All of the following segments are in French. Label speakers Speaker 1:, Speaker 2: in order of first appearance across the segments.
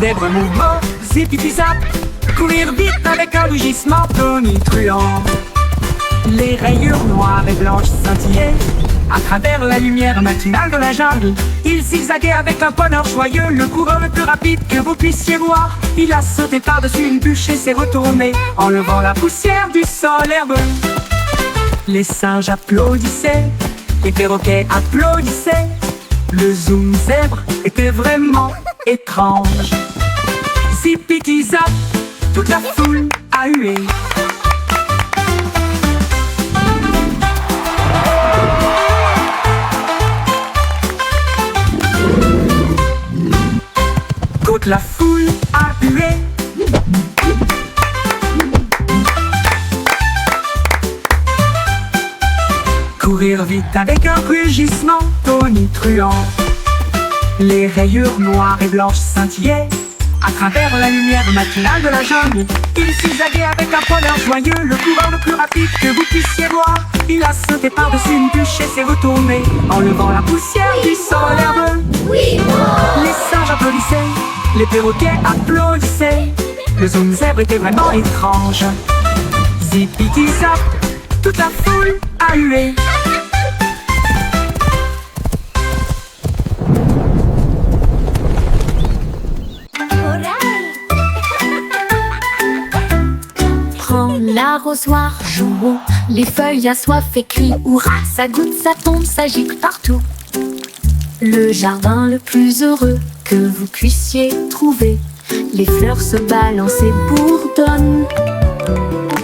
Speaker 1: zèbre mouvement, zip-zip-zap. Courir vite avec un rugissement tonitruant. Les rayures noires et blanches scintillaient à travers la lumière matinale de la jungle. Il zigzaguait avec un bonheur joyeux, le coureur le plus rapide que vous puissiez voir. Il a sauté par-dessus une bûche et s'est retourné, enlevant la poussière du sol herbeux. Les singes applaudissaient, les perroquets applaudissaient. Le zoom zèbre était vraiment étrange. Zip-zip-zap, toute la foule a hué. Toute la foule a hué. Courir vite avec un rugissement tonitruant. Les rayures noires et blanches scintillaient à travers la lumière matinale de la jungle. Il zigzaguait avec un bonheur joyeux, le coureur le plus rapide que vous puissiez voir. Il a sauté par-dessus une bûche et s'est retourné, enlevant la poussière du sol herbeux. Les singes applaudissaient, les perroquets applaudissaient. Le zoom zèbre était vraiment étrange. Zip-zip-zap, toute la foule a hué.
Speaker 2: Prends l'arrosoir, jouons, les feuilles assoiffées crient hurrah. Ça goutte, ça tombe, ça gicle partout. Le jardin le plus heureux que vous puissiez trouver. Les fleurs se balancent et bourdonnent.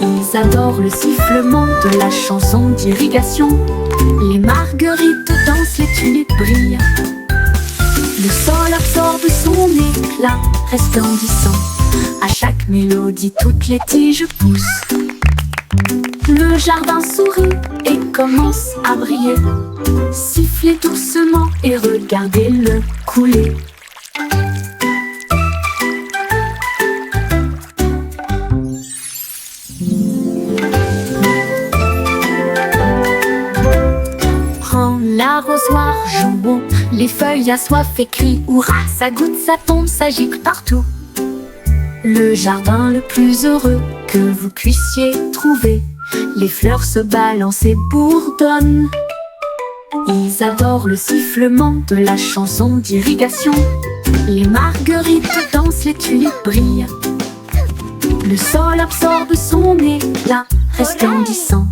Speaker 2: Ils adorent le sifflement de la chanson d'irrigation. Les marguerites dansent, les tulipes brillent. Le sol absorbe son éclat resplendissant. À chaque mélodie, toutes les tiges poussent. Le jardin sourit et commence à briller. Sifflez doucement et regardez-le couler. Prends l'arrosoir, jouons, les feuilles assoiffées crient hurrah. Ça goutte, ça tombe, ça gicle partout. Le jardin le plus heureux que vous puissiez trouver. Les fleurs se balancent et bourdonnent. Ils adorent le sifflement de la chanson d'irrigation. Les marguerites dansent, les tulipes brillent. Le sol absorbe son éclat resplendissant.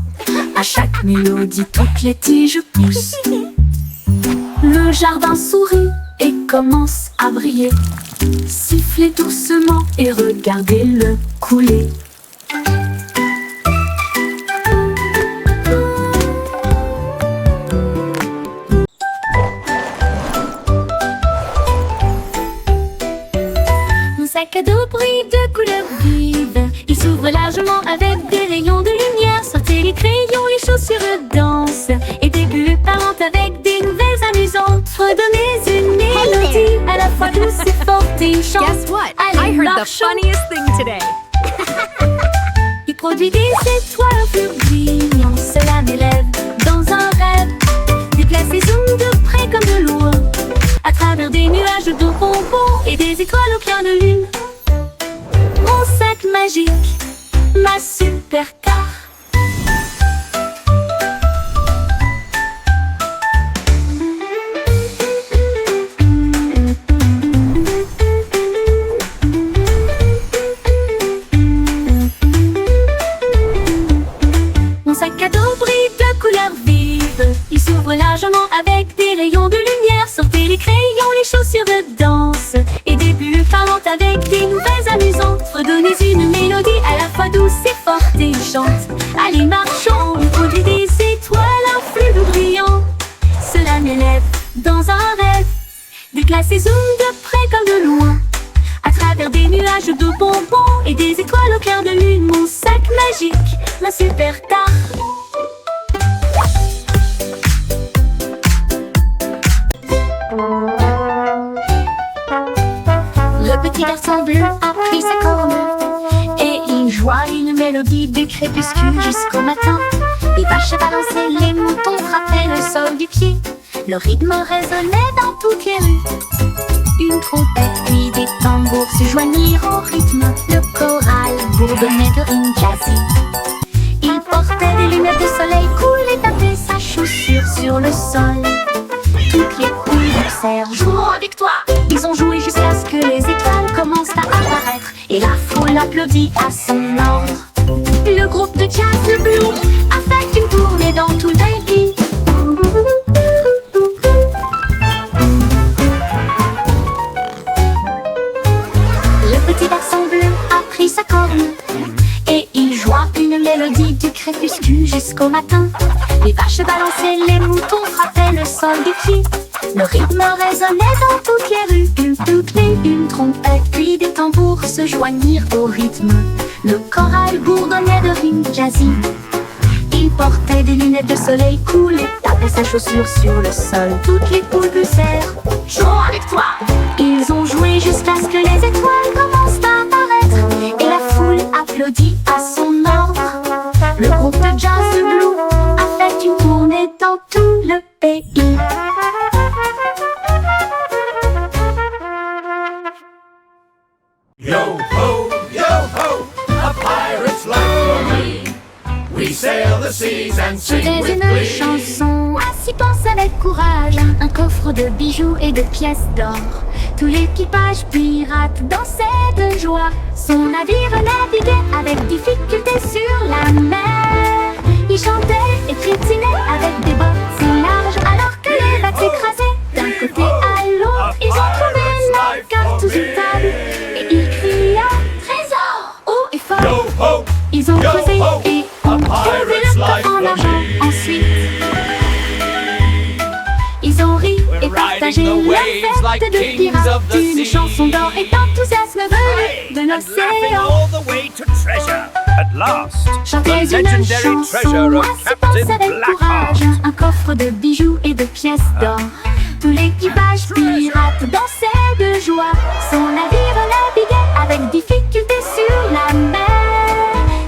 Speaker 2: À chaque mélodie, toutes les tiges poussent. Le jardin sourit et commence à briller. Sifflez doucement et regardez-le couler. Mon sac à dos brille de couleurs vives. Il s'ouvre largement avec des rayons de lumière. Sortez les crayons, les chaussures dansent. Et des bulles parlent avec des nouvelles amusantes. Redonnez une mélodie à la fois douce et forte et chante.
Speaker 3: Guess what?
Speaker 2: Allez,
Speaker 3: I heard the
Speaker 2: marchons.
Speaker 3: funniest thing today.
Speaker 2: Il produit des étoiles au fleurs brillantes. Cela m'élève dans un rêve. Déplace et zoom de près comme de loin. À travers des nuages de bonbons et des étoiles au clair de lune. Mon sac magique, ma supercar. Mon sac à dos brille de couleurs vives. Il s'ouvre largement avec des rayons de lumière. Sortez les crayons, les chaussures de danse. Et des bulles parlantes avec des nouvelles amusantes. Redonnez une mélodie à la fois douce et forte et chante. Allez, marchons, on produit des étoiles, un flux de brillant. Cela m'élève dans un rêve. Déplace et zoom de près comme de loin. À travers des nuages de bonbons et des étoiles au clair de lune. Mon sac magique, ma supercar. Le petit garçon bleu a pris sa corne et il joua une mélodie du crépuscule jusqu'au matin. Les vaches balançaient, les moutons frappaient le sol du pied. Le rythme résonnait dans toutes les rues. une trompette puis des tambours se joignirent au rythme. Le choral bourdonnait de rimes jazzy. Il portait des lunettes de soleil cool et tapait sa chaussure sur le sol. Toutes les poules poussèrent jouons avec toi. Ils ont joué jusqu'à ce que les étoiles commencent à apparaître et la foule applaudit à son ordre. Le groupe de jazz Le Blue a fait une tournée dans tout le pays. Le petit garçon bleu a pris sa corne et il joua une mélodie du crépuscule jusqu'au matin. Les vaches balançaient, les moutons frappaient le sol des pieds. Le rythme résonnait dans toutes les rues. Toutes les une trompette puis des tambours se joignirent au rythme. Le choral bourdonnait de rimes jazzy. Il portait des lunettes de soleil cool et tapait sa chaussure sur le sol. Toutes les poules poussèrent jouons avec toi. Ils ont joué jusqu'à ce que les étoiles commencent à apparaître et la foule applaudit à son ordre. Le groupe de jazz Le Blue a fait une tournée dans tout le pays.
Speaker 3: Yo ho, a pirate's life for me. We sail the seas and sing
Speaker 2: C'était
Speaker 3: with
Speaker 2: une
Speaker 3: glee.
Speaker 2: chanson à s'y penser avec courage. Un coffre de bijoux et de pièces d'or. Tout l'équipage pirate dansait de joie. Son navire naviguait avec difficulté sur la mer. Il chantait et piétinait avec des bottes si larges alors que les vagues s'écrasaient d'un côté à l'autre. Ils ont trouvé la carte sous une table et ils criaient trésor haut et fort.
Speaker 3: Yo ho,
Speaker 2: Ils ont
Speaker 3: yo
Speaker 2: creusé
Speaker 3: ho,
Speaker 2: et
Speaker 3: a
Speaker 2: ont trouvé
Speaker 3: pirate's
Speaker 2: le
Speaker 3: life
Speaker 2: coffre en
Speaker 3: for
Speaker 2: argent.
Speaker 3: me.
Speaker 2: Ensuite, ils ont ri et partagé la fête de pirates. Une chanson d'or et d'enthousiasme venue de
Speaker 4: and laughing
Speaker 2: l'océan.
Speaker 4: all the way to treasure. At last,
Speaker 2: Chantez
Speaker 4: the
Speaker 2: une
Speaker 4: legendary
Speaker 2: chanson
Speaker 4: treasure
Speaker 2: à
Speaker 4: of
Speaker 2: s'y penser
Speaker 4: Captain
Speaker 2: avec courage.
Speaker 4: Blackheart.
Speaker 2: Un coffre de bijoux et de pièces d'or. Tout l'équipage pirate dansait de joie. Son navire naviguait avec difficulté sur la mer.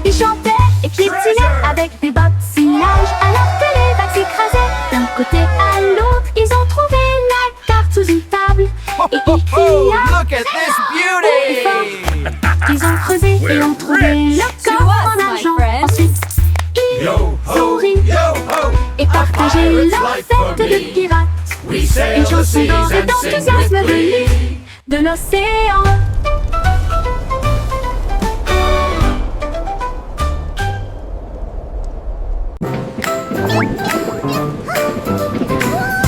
Speaker 2: Il chantait et piétinait avec des bottes si larges alors que les vagues s'écrasaient d'un côté à l'autre. Ils ont trouvé la carte sous une table et ils criaient
Speaker 3: look at this
Speaker 2: haut et fort.
Speaker 3: beauty.
Speaker 2: Ils ont creusé et ont trouvé le coffre en argent. Ensuite, ils
Speaker 3: Yo
Speaker 2: ont
Speaker 3: ho,
Speaker 2: ri
Speaker 3: yo ho,
Speaker 2: et partagé
Speaker 3: pirate's
Speaker 2: leur
Speaker 3: life for
Speaker 2: fête de
Speaker 3: me.
Speaker 2: pirates.
Speaker 3: We sail
Speaker 2: Une
Speaker 3: the
Speaker 2: chanson
Speaker 3: seas
Speaker 2: d'or et
Speaker 3: and sing
Speaker 2: d'enthousiasme
Speaker 3: with
Speaker 2: venue
Speaker 3: glee.
Speaker 2: de l'océan.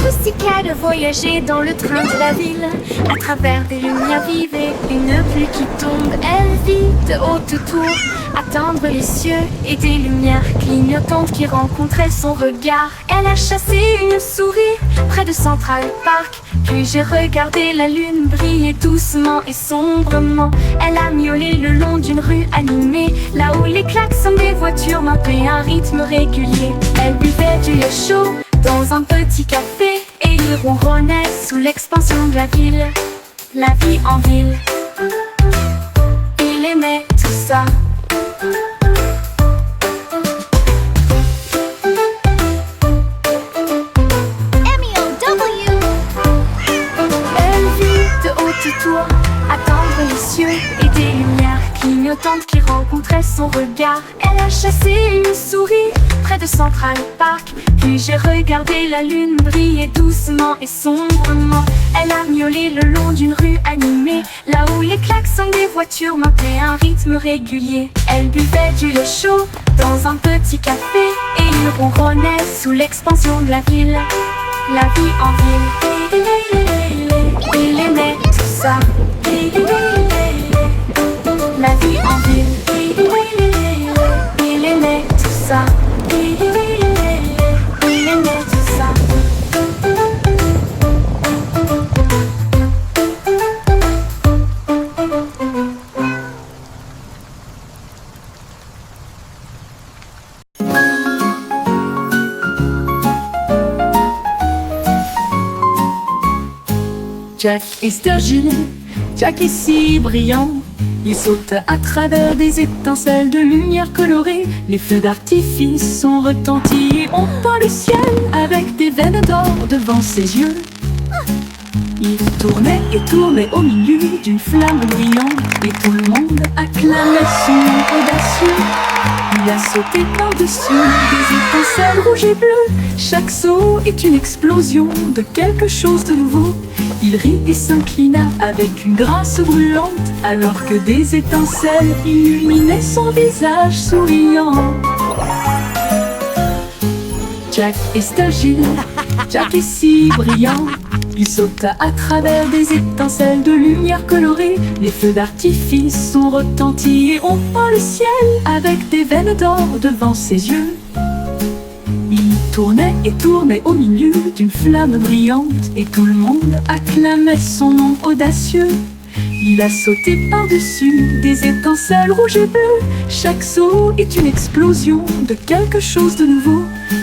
Speaker 2: Pussycat de voyager dans le train de la ville, à travers des lumières vives et une pluie qui tombe. Elle vit de haute tour, attendre les cieux et des lumières clignotantes qui rencontraient son regard. Elle a chassé une souris près de Central Park, puis j'ai regardé la lune briller doucement et sombrement. Elle a miaulé le long d'une rue animée, là où les klaxons des voitures marquaient un rythme régulier. Elle buvait du lait chaud dans un petit café et il ronronnait sous l'expansion de la ville. La vie en ville, il aimait tout ça. Elle vit de haute tour, attendre les cieux et des lumières clignotantes qui rencontraient son regard. Elle a chassé une souris près de Central Park, puis j'ai regardé la lune briller doucement et sombrement. Elle a miaulé le long d'une rue animée, là où les klaxons des voitures marquaient un rythme régulier. Elle buvait du lait chaud dans un petit café et il ronronnait sous l'expansion de la ville. La vie en ville, il aimait tout ça. La vie en ville, il aimait tout ça. Il aimait tout ça.
Speaker 1: Jack est Sturgeon, Jack est si brillant. Il saute à travers des étincelles de lumière colorée. Les feux d'artifice sont retentis et ont peint le ciel avec des veines d'or devant ses yeux. Il
Speaker 2: tournait et tournait au milieu d'une flamme brillante, et tout le monde acclamait son nom audacieux. Il a sauté par-dessus des étincelles rouges et bleues. Chaque saut est une explosion de quelque chose de nouveau. Il rit et s'inclina avec une grâce brûlante, alors que des étincelles illuminaient son visage souriant. Jack est agile, Jack est si brillant. Il sauta à travers des étincelles de lumière colorée. Les feux d'artifice ont retenti et ont peint le ciel avec des veines d'or devant ses yeux. Il tournait et tournait au milieu d'une flamme brillante, et tout le monde acclamait son nom audacieux. Il a sauté par-dessus des étincelles rouges et bleues. Chaque saut est une explosion de quelque chose de nouveau.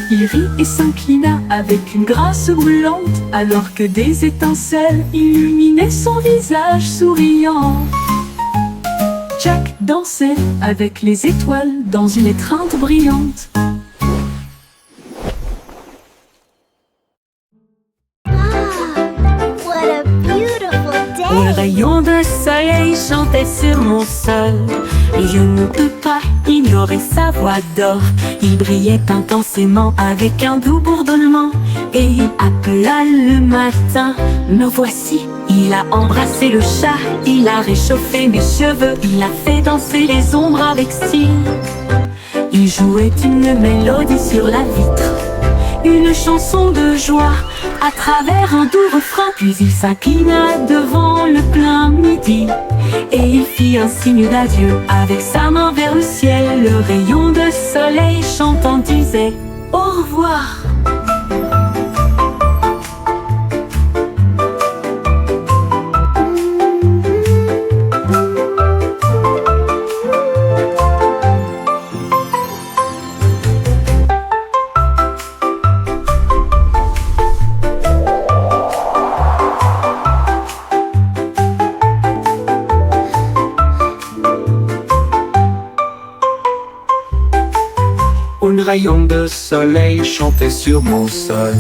Speaker 2: Il rit et s'inclina avec une grâce brûlante, alors que des étincelles illuminaient son visage souriant. Jack dansait avec les étoiles dans une étreinte brillante.
Speaker 5: What a beautiful
Speaker 2: Les
Speaker 5: day!
Speaker 2: rayons de soleil chantaient sur mon sol, et je ne peux pas ignorer sa voix d'or. Il brillait intensément avec un doux bourdonnement, et il appela le matin. Me voici, il a embrassé le chat, il a réchauffé mes cheveux, il a fait danser les ombres avec style. Il jouait une mélodie sur la vitre, une chanson de joie à travers un doux refrain. Puis il s'inclina devant le plein midi, et il fit un signe d'adieu avec sa main vers le ciel. Le rayon de soleil chantant disait au revoir.
Speaker 1: Un rayon de soleil chantait sur mon sol.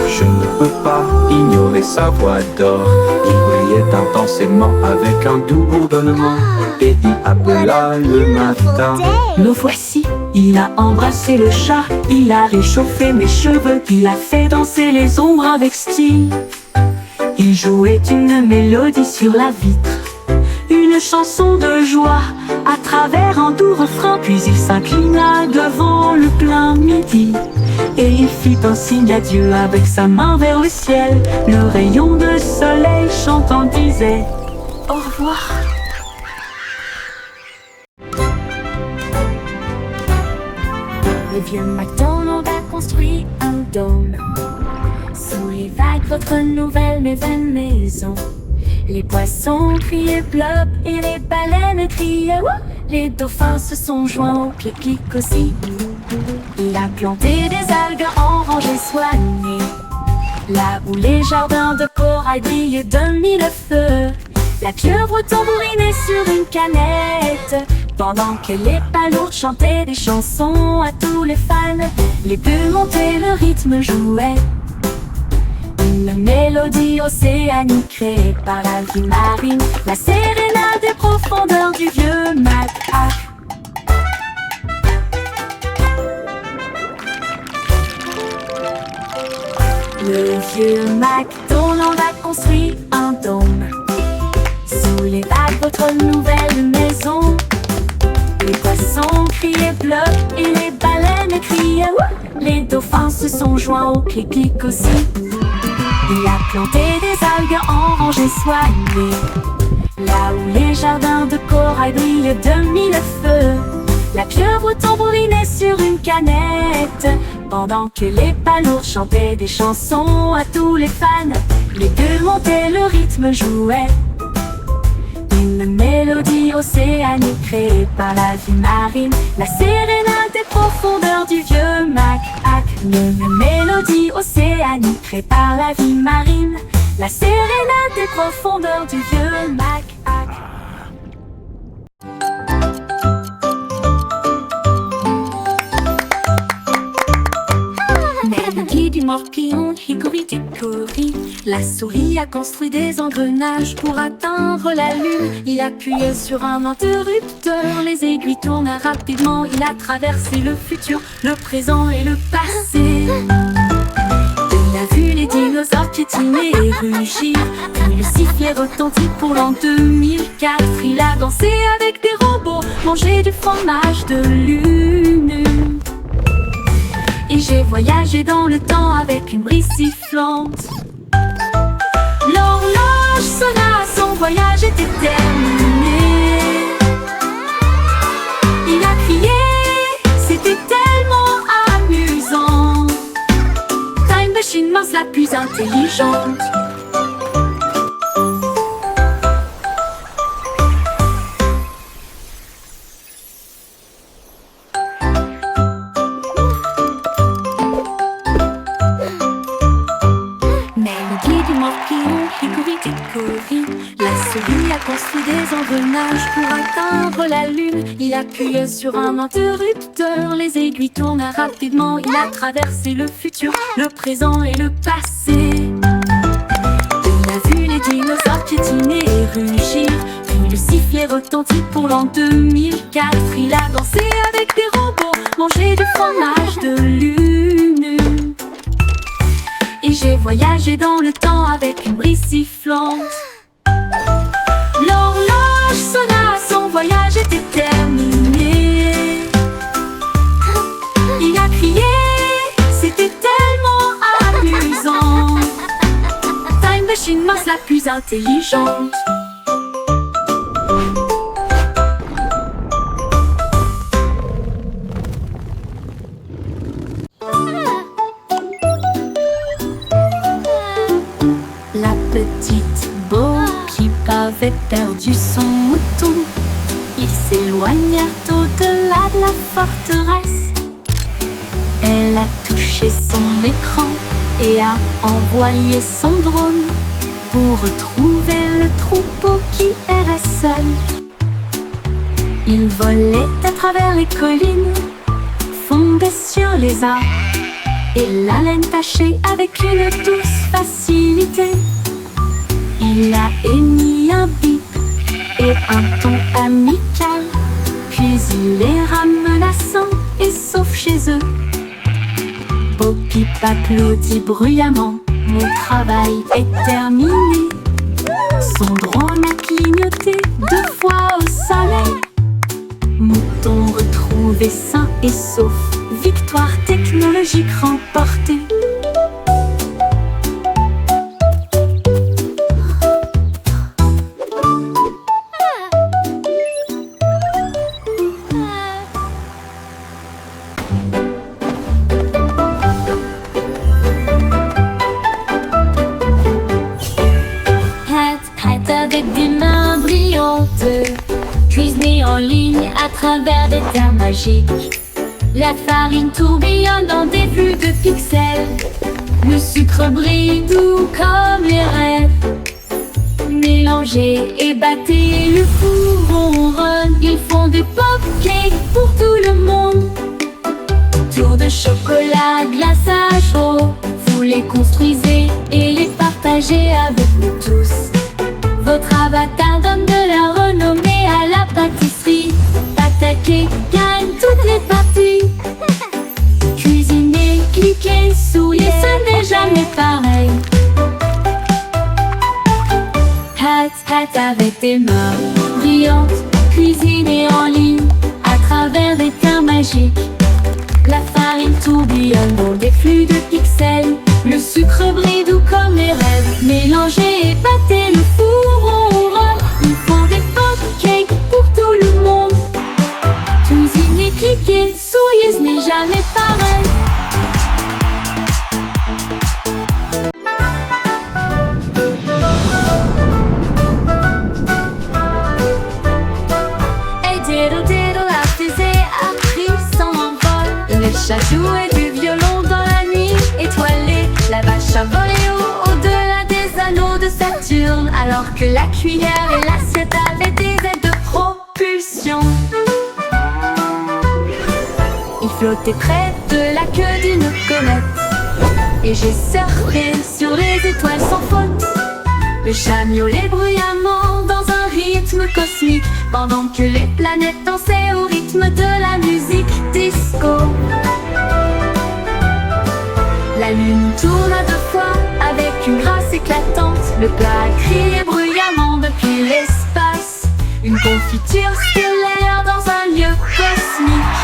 Speaker 1: Je ne peux pas ignorer sa voix d'or. Il brillait intensément avec un doux bourdonnement, et il appela le matin.
Speaker 2: Me voici, il a embrassé le chat, il a réchauffé mes cheveux, il a fait danser les ombres avec style. Il jouait une mélodie sur la vitre, une chanson de joie à travers un doux refrain. Puis il s'inclina devant le plein midi, et il fit un signe d'adieu avec sa main vers le ciel. Le rayon de soleil chantant disait au revoir. Le vieux MacDonald a construit un dôme sous les vagues, votre nouvelle maison. Les poissons criaient plop et les baleines criaient wouh. Les dauphins se sont joints au pique-nique aussi. Il a planté des algues en rangées soignées, là où les jardins de corail brillaient de mille feux. La pieuvre tambourinait sur une canette, pendant que les palourdes chantaient des chansons à tous les fans. Les bulles montaient, le rythme jouait, une mélodie océanique créée par la vie marine, la sérénade des profondeurs du vieux Mac. Le vieux MacDonald a construit un dôme sous les vagues, votre nouvelle maison. Les poissons criaient bleu et les baleines criaient wouh. Les dauphins se sont joints au pique-nique aussi. Il a planté des algues en rangées soignées, là où les jardins de corail brillaient de mille feux. La pieuvre tambourinait sur une canette, pendant que les palourdes chantaient des chansons à tous les fans. Les bulles montaient, le rythme jouait, une mélodie océanique créée par la vie marine, la sérénade des profondeurs du vieux Mac. Une mélodie océanique créée par la vie marine, la sérénade des profondeurs du vieux Mac. Mélodie du morpion, hickory dickory, La souris a construit des engrenages pour atteindre la lune. Il appuie sur un interrupteur, les aiguilles tournent rapidement. Il a traversé le futur, le présent et le passé. Il a vu les dinosaures piétiner et rugir, puis le sifflet retentit pour l'an 2004. Il a dansé avec des robots, mangé du fromage de lune. Et j'ai voyagé dans le temps avec une brise sifflante. L'horloge sonna, son voyage était terminé. Il a crié, c'était tellement amusant. Time Machine mince la plus intelligente. La souris a construit des engrenages pour atteindre la lune. Il appuie sur un interrupteur, les aiguilles tournent rapidement. Il a traversé le futur, le présent et le passé. Il a vu les dinosaures piétiner et rugir, puis le sifflet retentit pour l'an 2004. Il a dansé avec des robots, mangé du fromage de lune. Et j'ai voyagé dans le temps avec une brise sifflante. L'horloge sonna, son voyage était terminé. Il a crié, c'était tellement amusant. Time Machine mince la plus intelligente. La petite Bo qui avait perdu son mouton, il s'éloigna au-delà de la forteresse. Elle a touché son écran et a envoyé son drone pour retrouver le troupeau qui errait seul. Il volait à travers les collines, fondait sur les arbres et la laine tachée avec une douce facilité. Il a émis un bip et un ton amical, puis il les menaçant et sauf chez eux. Bo Peep applaudit bruyamment, mon travail est terminé. Son drone a clignoté 2 fois au soleil. Mouton retrouvé sain et sauf, victoire technologique remportée. Avec des mains brillantes, cuisiner en ligne à travers des terres magiques. La farine tourbillonne dans des flux de pixels. Le sucre brille doux comme les rêves. Mélangez et battez, le four ronronne. Ils font des pop-cakes pour tout le monde. Tour de chocolat, glaçage chaud. Vous les construisez et les partagez avec nous tous. Votre avatar donne de la renommée à la pâtisserie. Attaquez, gagne toutes les parties. Cuisinez, cliquez, souriez, ce n'est jamais pareil. Hat avec tes mains brillantes, cuisiner en ligne à travers des terres magiques. La farine tourbillonne dans des flux de pixels. Le sucre brille doux comme les rêves. Mélangez et battez, le four ronronne. Ils font des pop-cakes pour tout le monde. Cuisinez, cliquez, souriez, ce n'est jamais pareil. Hey diddle diddle, a pris son envol. Le chat jouait du violon dans la nuit étoilée. La vache a volé au-delà des anneaux de Saturne, alors que la cuillère et l'assiette avaient des ailes de propulsion. Il flottait près de la queue d'une comète et j'ai surfé sur les étoiles sans faute. Le chat miaulait bruyamment dans un rythme cosmique, pendant que les planètes dansaient au rythme de la musique disco. La lune tourna 2 fois avec une grâce éclatante. Le plat criait bruyamment depuis l'espace, une confiture stellaire dans un lieu cosmique.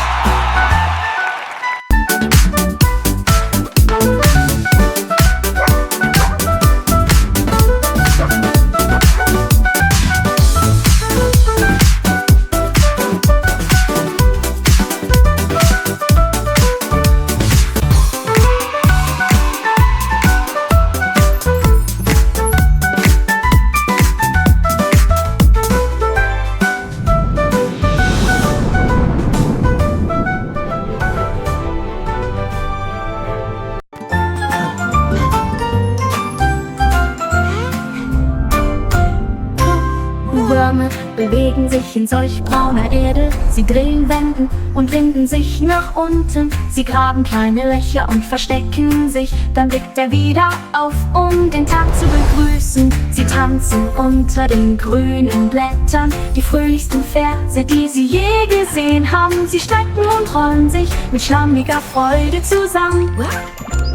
Speaker 2: Würmer bewegen sich in solch brauner Erde. Sie drehen, wenden und winden sich nach unten. Sie graben kleine Löcher und verstecken sich. Dann blickt er wieder auf, um den Tag zu begrüßen. Sie tanzen unter den grünen Blättern, die fröhlichsten Verse, die sie je gesehen haben. Sie strecken und rollen sich mit schlammiger Freude zusammen.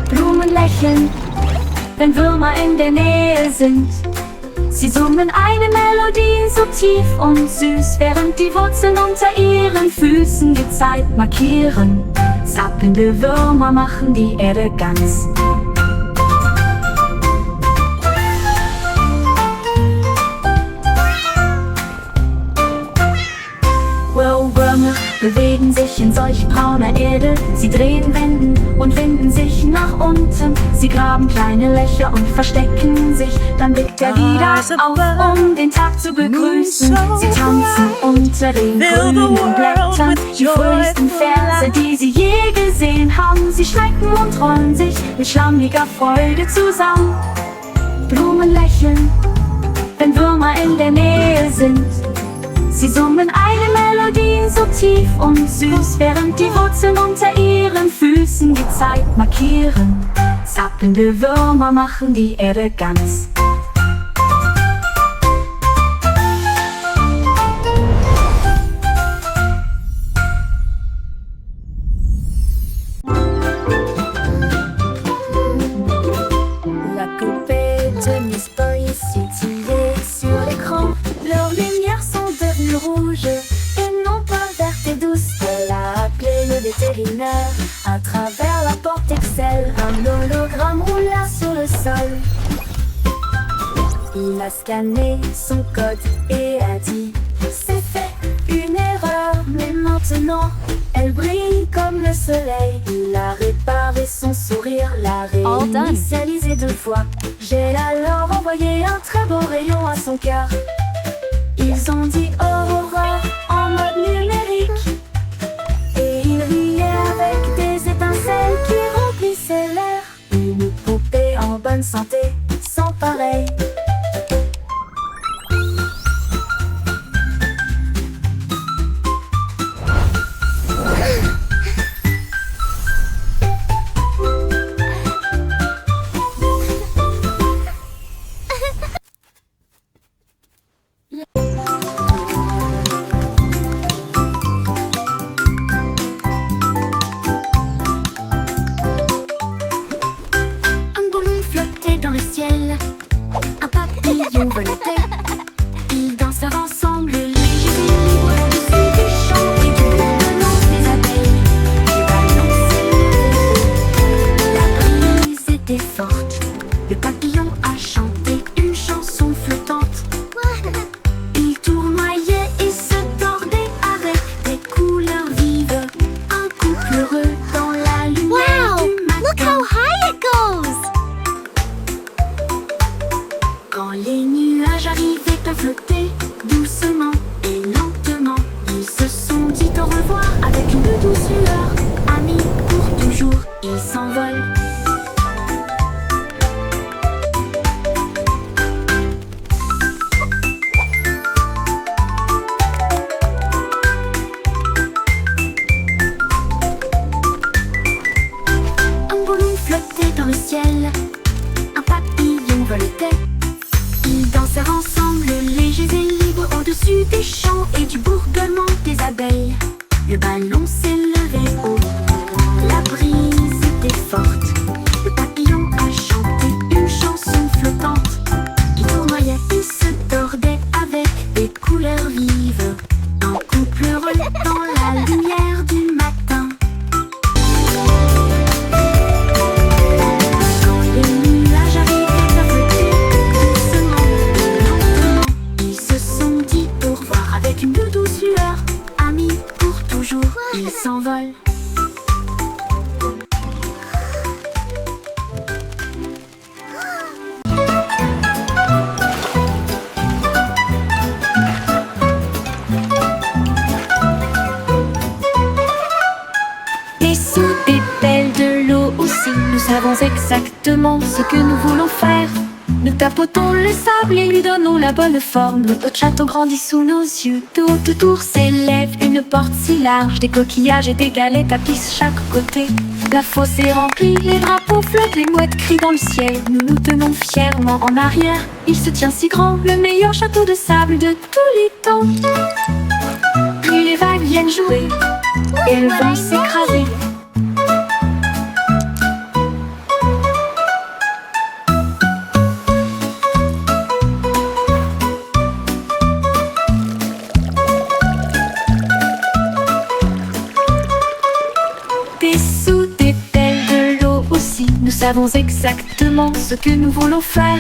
Speaker 2: Blumen lächeln, wenn Würmer in der Nähe sind. Sie summen eine Melodie so tief und süß, während die Wurzeln unter ihren Füßen die Zeit markieren. Zappelnde Würmer machen die Erde ganz. Würmer bewegen sich in solch brauner Erde. Sie drehen, wenden und winden sich nach unten. Sie graben kleine Löcher und verstecken sich. Dann blickt er wieder auf, um den Tag zu begrüßen. Sie tanzen unter den grünen Blättern, die fröhlichsten Verse, die sie je gesehen haben. Sie strecken und rollen sich mit schlammiger Freude zusammen. Blumen lächeln, wenn Würmer in der Nähe sind. Sie summen eine Melodie so tief und süß, während die Wurzeln unter ihren Füßen die Zeit markieren. Zappelnde Würmer machen die Erde ganz. La poupée de Miss Boy s'est tirée sur l'écran. Leurs lumières sont devenues rouges et non pas vertes et douces. Elle a appelé le vétérinaire à travers la porte Excel. Un hologramme roula sur le sol. Il a scanné son code et a dit: c'est fait, une erreur, mais maintenant elle brille comme le soleil. Il a réparé son sourire, l'a réinitialisé 2 fois. J'ai alors envoyé un très beau rayon à son cœur. Ils ont dit Aurora en mode numérique. Et il riait avec des étincelles qui remplissaient l'air. Une poupée en bonne santé, sans pareil. Dans le ciel, un papillon volontaire. Ils dansent ensemble, légers et libres, au-dessus du chant et du bourdonnement des abeilles. Les ballons s'élevaient, la brise était forte. Le papillon a chanté une chanson flottante. Il tournoyait et se tordait avec des couleurs vives. Un couple heureux dans la lumière du matin.
Speaker 5: Look how high it goes!
Speaker 2: Quand les nuages arrivaient à flotter doucement et lentement, ils se sont dit au revoir avec une douce lueur. Amis pour toujours, ils s'envolent. Un ballon flottait dans le ciel. savons exactement ce que nous voulons faire. Nous tapotons le sable et lui donnons la bonne forme. Notre château grandit sous nos yeux. De haute tour s'élève une porte si large. Des coquillages et des galets tapissent chaque côté. La fosse est remplie, les drapeaux flottent, les mouettes crient dans le ciel. Nous nous tenons fièrement en arrière. Il se tient si grand, le meilleur château de sable de tous les temps. Puis les vagues viennent jouer et elles vont s'écraser. Dessous des pelles de l'eau aussi, nous savons exactement ce que nous voulons faire.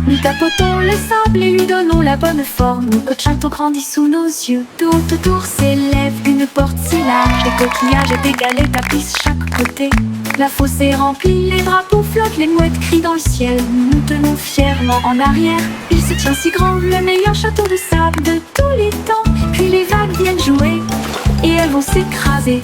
Speaker 2: Nous tapotons le sable et lui donnons la bonne forme. Notre château grandit sous nos yeux. De haute tour s'élève une porte si large. Des coquillages et des galets tapissent chaque côté. La fosse est remplie, les drapeaux flottent, les mouettes crient dans le ciel. Nous nous tenons fièrement en arrière. Il se tient si grand, le meilleur château de sable de tous les temps. Puis les vagues viennent jouer et elles vont s'écraser.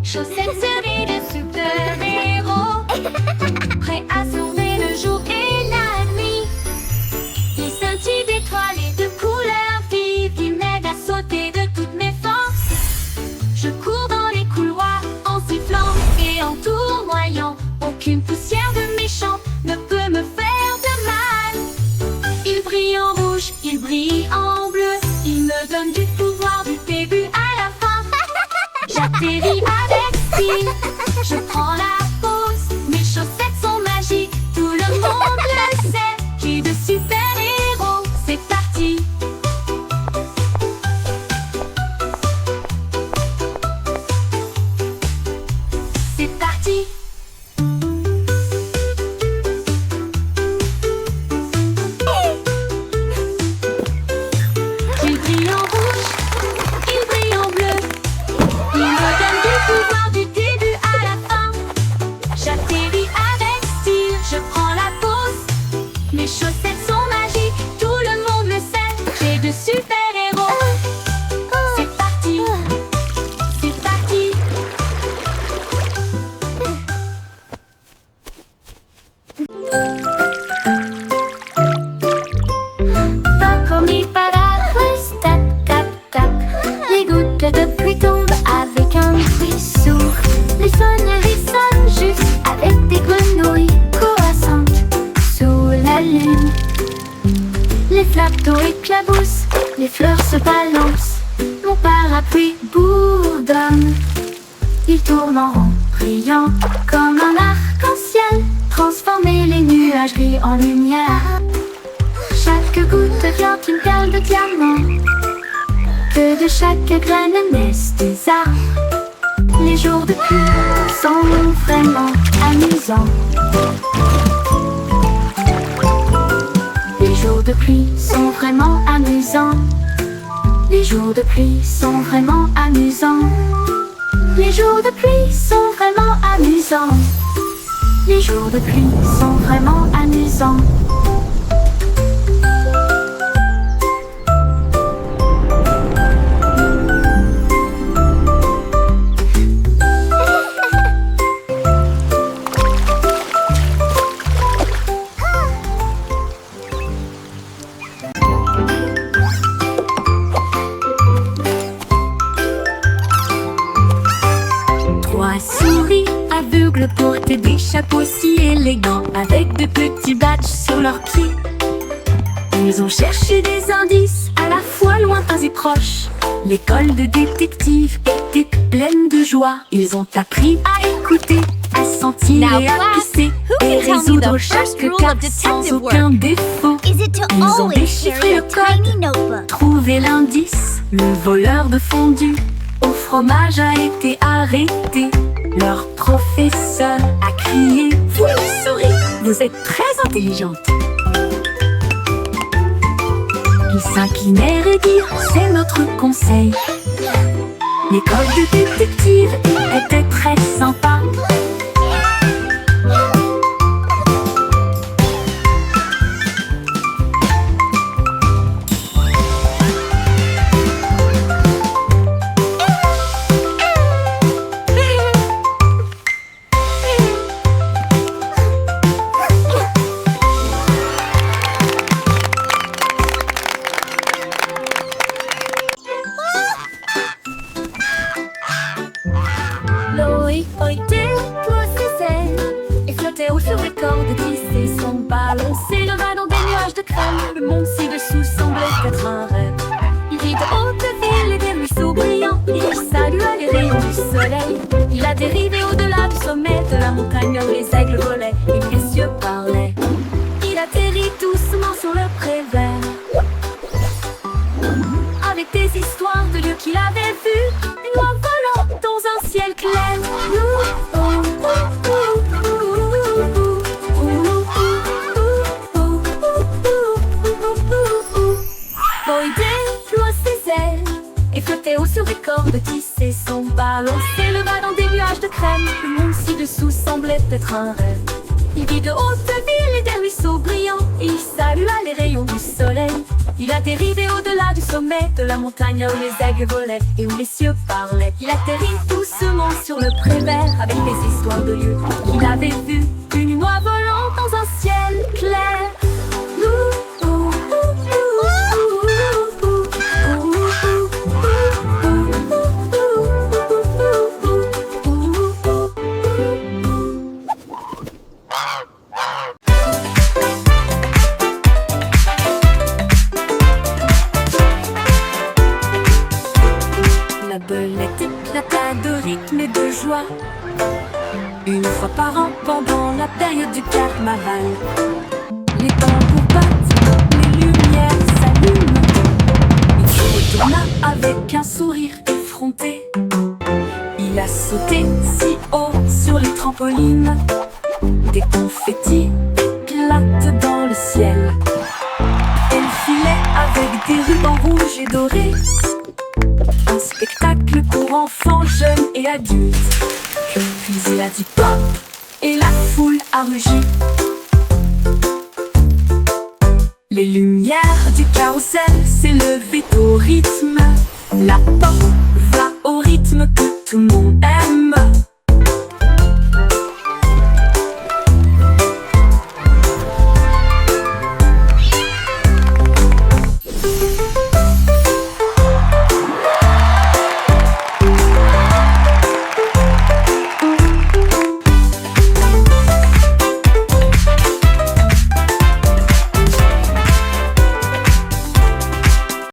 Speaker 5: Chaussettes serrées de super-héros, prêts à sauver le jour et la nuit. Ils scintillent d'étoiles et de couleurs vives, ils m'aident à sauter de toutes mes forces. Je cours dans les couloirs en sifflant et en tournoyant. Aucune poussière de méchant ne peut me faire de mal. Ils brillent en rouge, ils brillent en bleu, ils me donnent du pouvoir du début à la fin. J'atterris avec style, je prends la pause. Mes chaussettes sont magiques, tout le monde le sait. J'ai de super-héros, c'est parti. C'est parti. Il brille en rouge, il brille en bleu, il me donne du pouvoir du début à la fin. J'atterris avec style, je prends la pause. Mes chaussettes sont magiques, tout le monde le sait. J'ai de super-héros. C'est parti, c'est parti. Pas promis, pas d'adresse, tac, tac, tac. Les gouttes de pluie tombent avec un bruit sourd. Les sonneries sonnent juste avec des grenouilles croissantes sous la lune. Les flaques d'eau éclaboussent, les fleurs se balancent. Mon parapluie bourdonne. Il tourne en rond, brillant comme un arc-en-ciel. Transformer les nuages gris en lumière. Chaque goutte devient une perle de diamant. Que de chaque graine naissent des arbres. Les jours de pluie sont vraiment amusants. Les jours de pluie sont vraiment amusants. Les jours de pluie sont vraiment amusants. Les jours de pluie sont vraiment amusants. Les jours de pluie sont vraiment amusants. Trois souris aveugles portent des chapeaux si élégants, avec de petits badges sur leurs pieds. Ils ont cherché des indices à la fois lointains et proches. L'école de détective était pleine de joie. Ils ont appris à écouter, à sentir Now,
Speaker 2: et à
Speaker 5: class,
Speaker 2: pisser,
Speaker 5: who
Speaker 2: et
Speaker 5: can tell me
Speaker 2: résoudre
Speaker 5: the
Speaker 2: chaque
Speaker 5: first rule
Speaker 2: cas
Speaker 5: of
Speaker 2: sans
Speaker 5: detective
Speaker 2: aucun
Speaker 5: work?
Speaker 2: défaut.
Speaker 5: Is it to
Speaker 2: Ils ont
Speaker 5: always
Speaker 2: déchiffré
Speaker 5: carry
Speaker 2: le
Speaker 5: a
Speaker 2: code,
Speaker 5: tiny notebook?
Speaker 2: trouvé l'indice. Le voleur de fondue au fromage a été arrêté. Leur professeur a crié: vous le saurez, vous êtes très intelligente. Ils s'inclinèrent et dirent: c'est notre conseil. L'école de détective était très sympa. crème. Le monde ci-dessous semblait être un rêve. Il vit de hautes villes et des ruisseaux brillants. Il salue les rayons du soleil. Il a dérivé au-delà du sommet de la montagne où les aigles volaient et les cieux parlaient. Il atterrit doucement sur le pré vert, avec des histoires de lieux qu'il avait vus, une oie volant dans un ciel clair. Boy déploie ses ailes et flottait haut sur des cordes tissées. Son ballon s'éleva dans des nuages de crème. Le monde ci-dessous semblait être un rêve. Il vit de hautes villes et des ruisseaux brillants. Il salua les rayons du soleil. Il a dérivé au-delà du sommet de la montagne où les aigles volaient et où les cieux parlaient. Il atterrit doucement sur le pré vert avec des histoires de lieux qu'il avait vus, une oie volant dans un ciel clair. La belette éclata de rythme et de joie une fois par an pendant la période du carnaval. Les tambours battent, les lumières s'allument. Il se retourna avec un sourire effronté. Il a sauté si haut sur les trampolines. Des confettis éclatent dans le ciel. Elle filait avec des rubans rouges et dorés. Un spectacle pour enfants, jeunes et adultes. Puis il a dit pop et la foule a rugi. Les lumières du carrousel s'élevaient au rythme. La pop